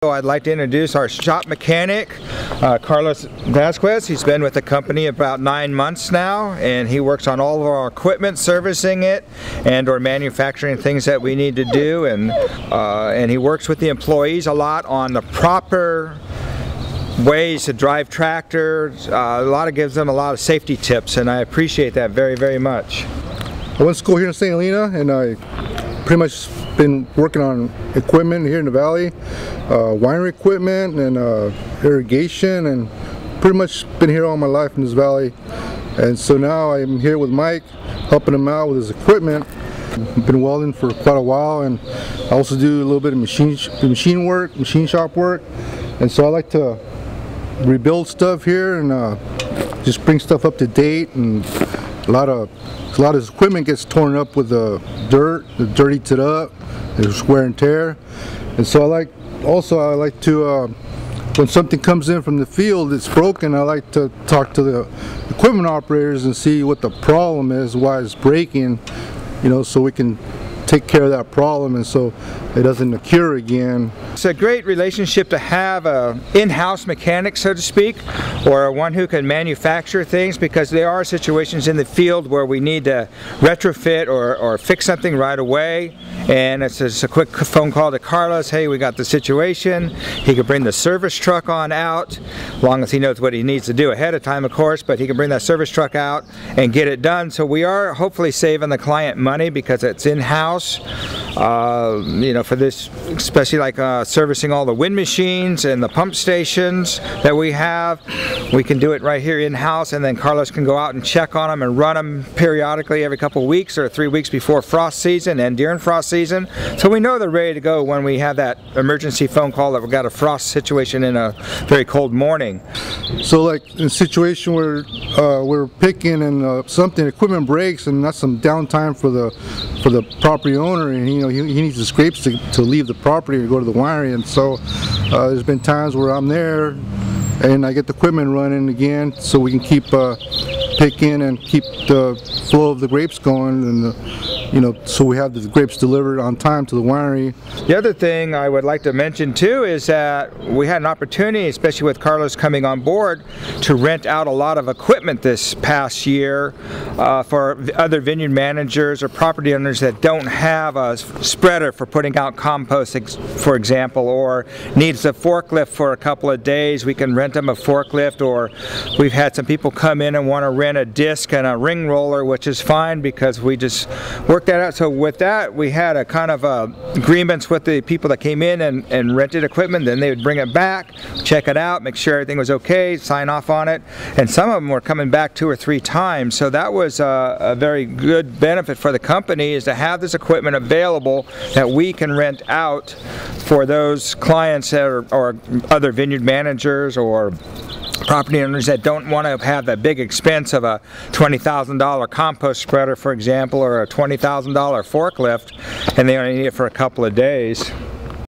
So I'd like to introduce our shop mechanic, Carlos Vasquez. He's been with the company about 9 months now, and he works on all of our equipment, servicing it, and or manufacturing things that we need to do. And he works with the employees a lot on the proper ways to drive tractors. Gives them a lot of safety tips, and I appreciate that very, very much. I went to school here in St. Helena, and I pretty much been working on equipment here in the valley, winery equipment and irrigation, and pretty much been here all my life in this valley. And so now I'm here with Mike, helping him out with his equipment. I've been welding for quite a while, and I also do a little bit of machine shop work. And so I like to rebuild stuff here and just bring stuff up to date. And a lot of his equipment gets torn up with the dirt, dirtied it up, there's wear and tear. And so I like to, when something comes in from the field that's broken, I like to talk to the equipment operators and see what the problem is, why it's breaking, you know, so we can take care of that problem and so it doesn't occur again. It's a great relationship to have a in-house mechanic, so to speak, or one who can manufacture things, because there are situations in the field where we need to retrofit or fix something right away, and it's just a quick phone call to Carlos. Hey, we got the situation. He could bring the service truck on out, as long as he knows what he needs to do ahead of time, of course, but he can bring that service truck out and get it done. So we are hopefully saving the client money because it's in-house. You know, for this, especially like servicing all the wind machines and the pump stations that we have, we can do it right here in-house, and then Carlos can go out and check on them and run them periodically every couple of weeks or 3 weeks before frost season and during frost season. So we know they're ready to go when we have that emergency phone call that we've got a frost situation in a very cold morning. So like in a situation where we're picking and equipment breaks, and that's some downtime for the property owner, and you know he needs the scrapes to leave the property or go to the winery. And so there's been times where I'm there and I get the equipment running again so we can keep picking and keep the flow of the grapes going, and you know, so we have the grapes delivered on time to the winery. The other thing I would like to mention too is that we had an opportunity, especially with Carlos coming on board, to rent out a lot of equipment this past year for other vineyard managers or property owners that don't have a spreader for putting out compost, for example, or needs a forklift for a couple of days. We can rent them a forklift, or we've had some people come in and want to rent a disc and a ring roller, which is fine because we just worked that out. So with that, we had a kind of agreements with the people that came in and rented equipment. Then they would bring it back, check it out, make sure everything was okay, sign off on it, and some of them were coming back 2 or 3 times. So that was a very good benefit for the company, is to have this equipment available that we can rent out for those clients that or other vineyard managers or property owners that don't want to have that big expense of a $20,000 compost spreader, for example, or a $20,000 forklift, and they only need it for a couple of days.